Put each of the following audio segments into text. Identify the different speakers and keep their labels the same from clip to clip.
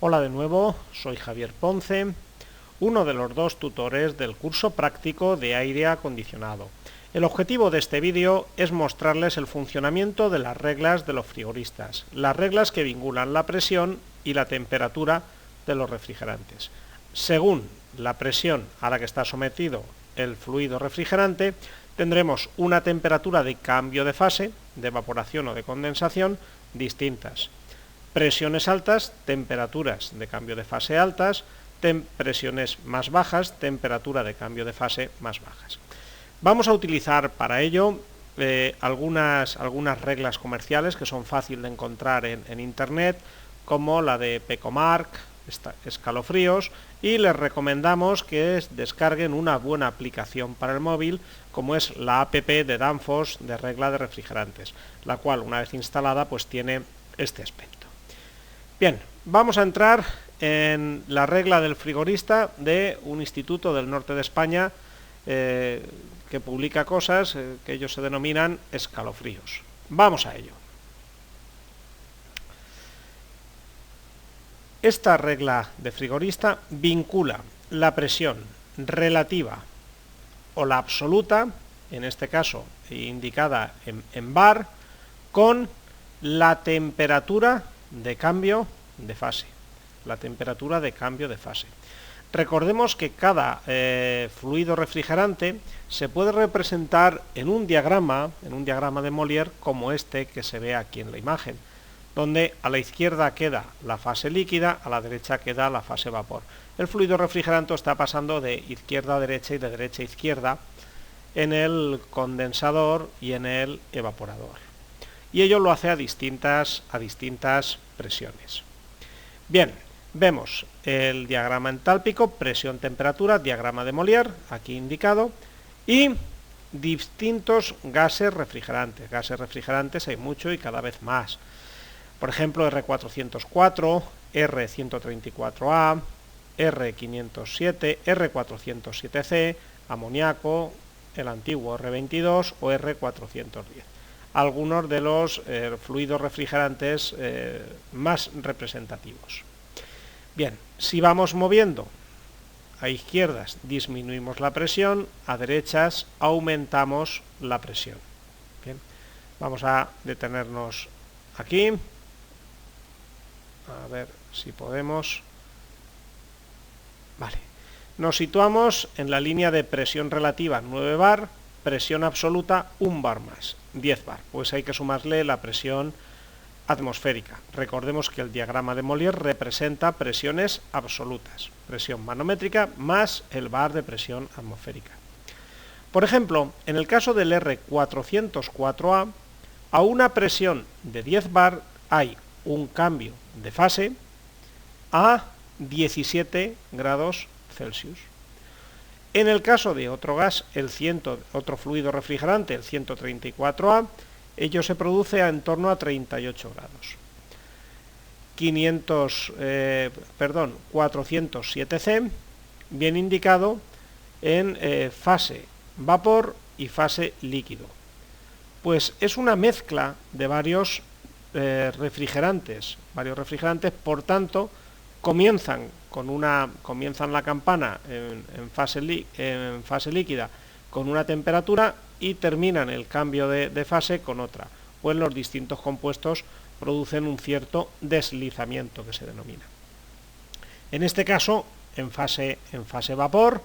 Speaker 1: Hola de nuevo, soy Javier Ponce, uno de los dos tutores del curso práctico de aire acondicionado. El objetivo de este vídeo es mostrarles el funcionamiento de las reglas de los frigoristas, las reglas que vinculan la presión y la temperatura de los refrigerantes. Según la presión a la que está sometido el fluido refrigerante, tendremos una temperatura de cambio de fase, de evaporación o de condensación, distintas. Presiones altas, temperaturas de cambio de fase altas, presiones más bajas, temperatura de cambio de fase más bajas. Vamos a utilizar para ello algunas reglas comerciales que son fáciles de encontrar en internet, como la de Pecomark, escalofríos, y les recomendamos que descarguen una buena aplicación para el móvil, como es la app de Danfoss de regla de refrigerantes, la cual una vez instalada pues tiene este aspecto. Bien, vamos a entrar en la regla del frigorista de un instituto del norte de España que publica cosas que ellos se denominan escalofríos. Vamos a ello. Esta regla de frigorista vincula la presión relativa o la absoluta, en este caso indicada en bar, con la temperatura de cambio de fase. La temperatura de cambio de fase. Recordemos que cada fluido refrigerante se puede representar en un diagrama de Molière como este que se ve aquí en la imagen, donde a la izquierda queda la fase líquida, a la derecha queda la fase vapor. El fluido refrigerante está pasando de izquierda a derecha y de derecha a izquierda en el condensador y en el evaporador. Y ello lo hace a distintas presiones. Bien, vemos el diagrama entálpico, presión-temperatura, diagrama de Molière, aquí indicado, y distintos gases refrigerantes. Gases refrigerantes hay mucho y cada vez más. Por ejemplo, R404, R134A, R507, R407C, amoníaco, el antiguo R22 o R410. Algunos de los fluidos refrigerantes más representativos. Bien, si vamos moviendo a izquierdas disminuimos la presión, a derechas aumentamos la presión. Bien, vamos a detenernos aquí, a ver si podemos. Vale, nos situamos en la línea de presión relativa 9 bar, presión absoluta 1 bar más, 10 bar, pues hay que sumarle la presión atmosférica. Recordemos que el diagrama de Molière representa presiones absolutas, presión manométrica más el bar de presión atmosférica. Por ejemplo, en el caso del R404A, a una presión de 10 bar hay un cambio de fase a 17 grados Celsius. En el caso de otro gas, otro fluido refrigerante, el 134A, ello se produce en torno a 38 grados. 407C, bien indicado en fase vapor y fase líquido. Pues es una mezcla de varios refrigerantes, por tanto, comienzan la campana en fase líquida con una temperatura y terminan el cambio de fase con otra, pues los distintos compuestos producen un cierto deslizamiento que se denomina. En este caso, en fase vapor,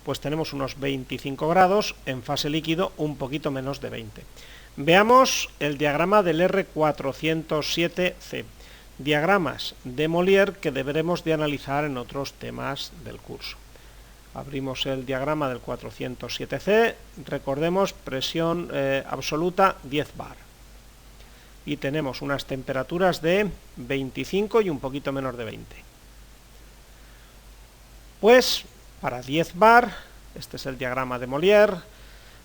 Speaker 1: pues tenemos unos 25 grados, en fase líquido un poquito menos de 20. Veamos el diagrama del R407C. Diagramas de Molière que deberemos de analizar en otros temas del curso. Abrimos el diagrama del 407C, recordemos presión absoluta 10 bar. Y tenemos unas temperaturas de 25 y un poquito menos de 20. Pues para 10 bar, este es el diagrama de Molière,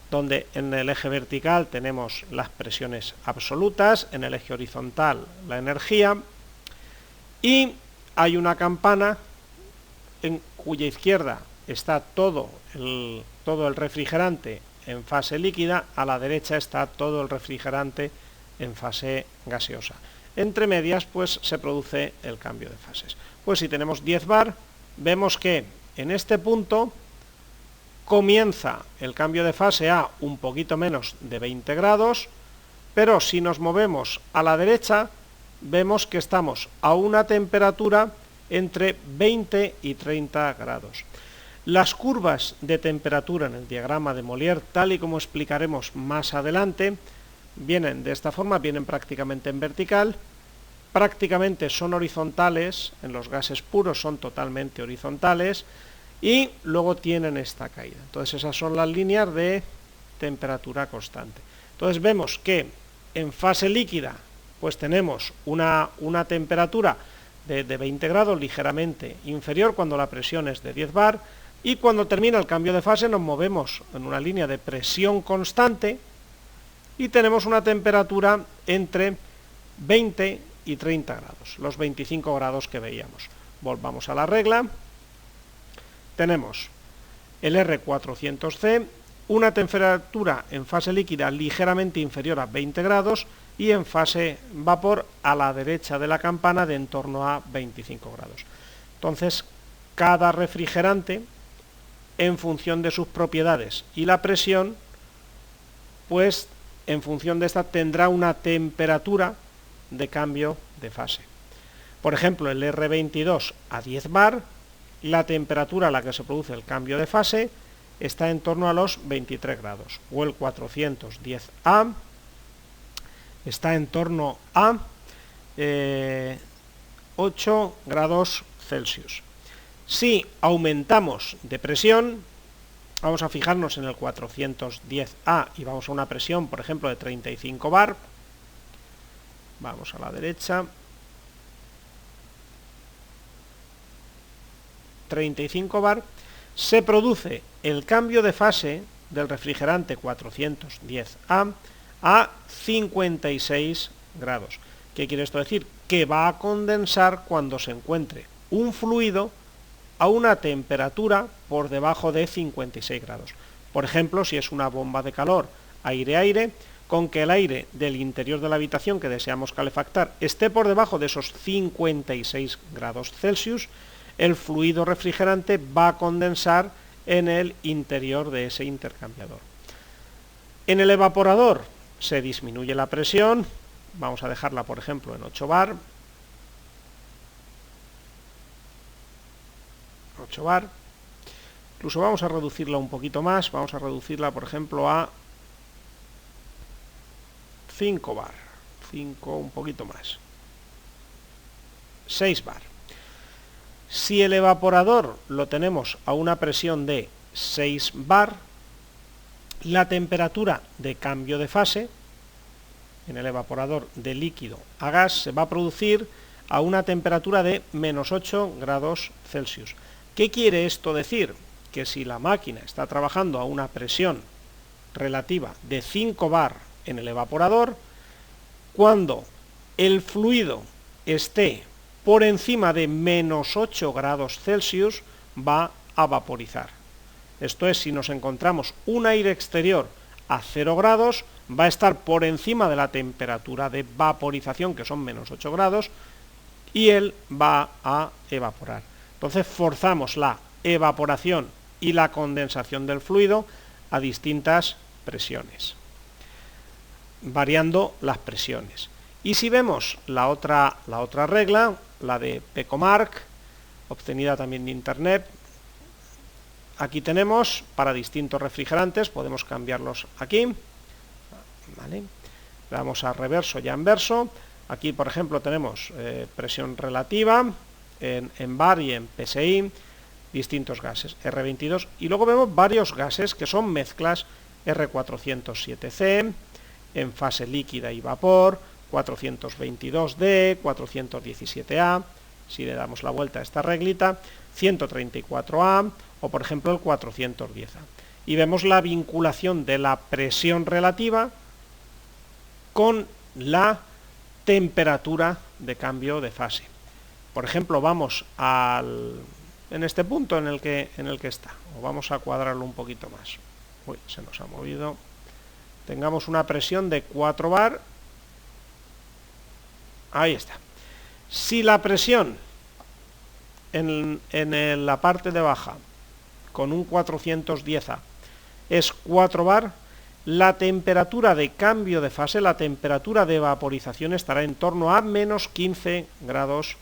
Speaker 1: donde en el eje vertical tenemos las presiones absolutas, en el eje horizontal la energía, y hay una campana en cuya izquierda está todo el refrigerante en fase líquida, a la derecha está todo el refrigerante en fase gaseosa. Entre medias, pues se produce el cambio de fases. Pues si tenemos 10 bar, vemos que en este punto comienza el cambio de fase a un poquito menos de 20 grados, pero si nos movemos a la derecha, vemos que estamos a una temperatura entre 20 y 30 grados. Las curvas de temperatura en el diagrama de Molière, tal y como explicaremos más adelante, vienen de esta forma, vienen prácticamente en vertical, prácticamente son horizontales, en los gases puros son totalmente horizontales, y luego tienen esta caída. Entonces esas son las líneas de temperatura constante. Entonces vemos que en fase líquida pues tenemos una temperatura de 20 grados ligeramente inferior cuando la presión es de 10 bar, y cuando termina el cambio de fase nos movemos en una línea de presión constante y tenemos una temperatura entre 20 y 30 grados, los 25 grados que veíamos. Volvamos a la regla. Tenemos el R400C, una temperatura en fase líquida ligeramente inferior a 20 grados y en fase vapor a la derecha de la campana de en torno a 25 grados. Entonces, cada refrigerante, en función de sus propiedades y la presión, pues en función de esta tendrá una temperatura de cambio de fase. Por ejemplo, el R22 a 10 bar, la temperatura a la que se produce el cambio de fase está en torno a los 23 grados, o el 410A está en torno a 8 grados Celsius. Si aumentamos de presión, vamos a fijarnos en el 410A y vamos a una presión, por ejemplo, de 35 bar, vamos a la derecha, 35 bar, se produce el cambio de fase del refrigerante 410A a 56 grados. ¿Qué quiere esto decir? Que va a condensar cuando se encuentre un fluido a una temperatura por debajo de 56 grados. Por ejemplo, si es una bomba de calor aire-aire, con que el aire del interior de la habitación que deseamos calefactar esté por debajo de esos 56 grados Celsius, el fluido refrigerante va a condensar en el interior de ese intercambiador. En el evaporador se disminuye la presión, vamos a dejarla por ejemplo en 8 bar, 8 bar, incluso vamos a reducirla un poquito más, vamos a reducirla por ejemplo a 5 bar, 5 un poquito más, 6 bar. Si el evaporador lo tenemos a una presión de 6 bar, la temperatura de cambio de fase en el evaporador de líquido a gas se va a producir a una temperatura de menos 8 grados Celsius. ¿Qué quiere esto decir? Que si la máquina está trabajando a una presión relativa de 5 bar en el evaporador, cuando el fluido esté por encima de menos 8 grados Celsius va a vaporizar. Esto es, si nos encontramos un aire exterior a 0 grados, va a estar por encima de la temperatura de vaporización, que son menos 8 grados, y él va a evaporar. Entonces forzamos la evaporación y la condensación del fluido a distintas presiones, variando las presiones. Y si vemos la otra regla, la de Pecomark, obtenida también de internet, aquí tenemos para distintos refrigerantes, podemos cambiarlos aquí, ¿vale? Le damos a reverso y a inverso. Aquí por ejemplo tenemos presión relativa en bar y en PSI, distintos gases, R22, y luego vemos varios gases que son mezclas, R407C, en fase líquida y vapor, 422D, 417A, si le damos la vuelta a esta reglita, 134A o por ejemplo el 410A. Y vemos la vinculación de la presión relativa con la temperatura de cambio de fase. Por ejemplo, vamos en este punto en el que está, o vamos a cuadrarlo un poquito más. Uy, se nos ha movido. Tengamos una presión de 4 bar. Ahí está. Si la presión en la parte de baja con un 410A es 4 bar, la temperatura de cambio de fase, la temperatura de vaporización estará en torno a menos 15 grados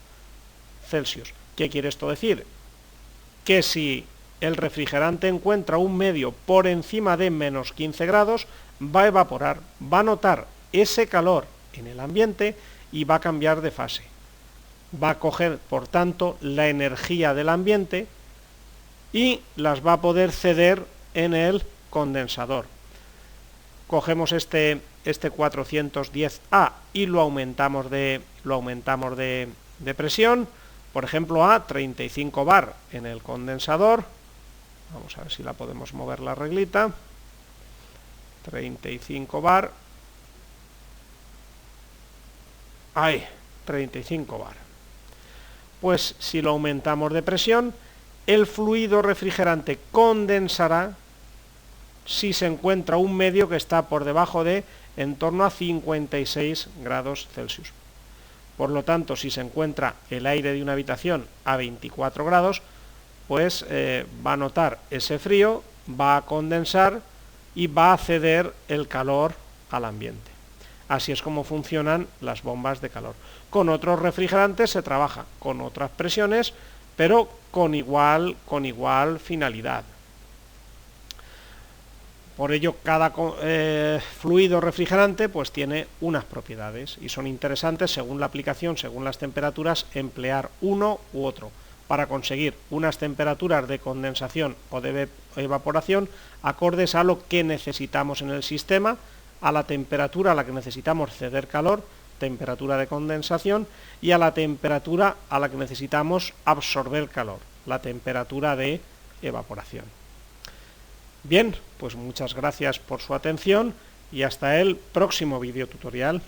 Speaker 1: Celsius. ¿Qué quiere esto decir? Que si el refrigerante encuentra un medio por encima de menos 15 grados, va a evaporar, va a notar ese calor en el ambiente y va a cambiar de fase. Va a coger, por tanto, la energía del ambiente y las va a poder ceder en el condensador. Cogemos este 410A y lo aumentamos de presión, por ejemplo a 35 bar en el condensador. Vamos a ver si la podemos mover la reglita. 35 bar. Ahí, 35 bar. Pues si lo aumentamos de presión, el fluido refrigerante condensará si se encuentra un medio que está por debajo de en torno a 56 grados Celsius. Por lo tanto, si se encuentra el aire de una habitación a 24 grados, pues va a notar ese frío, va a condensar y va a ceder el calor al ambiente. Así es como funcionan las bombas de calor. Con otros refrigerantes se trabaja con otras presiones, pero con igual finalidad. Por ello, cada fluido refrigerante pues tiene unas propiedades y son interesantes según la aplicación, según las temperaturas, emplear uno u otro para conseguir unas temperaturas de condensación o de evaporación acordes a lo que necesitamos en el sistema, a la temperatura a la que necesitamos ceder calor, temperatura de condensación, y a la temperatura a la que necesitamos absorber calor, la temperatura de evaporación. Bien, pues muchas gracias por su atención y hasta el próximo vídeo tutorial.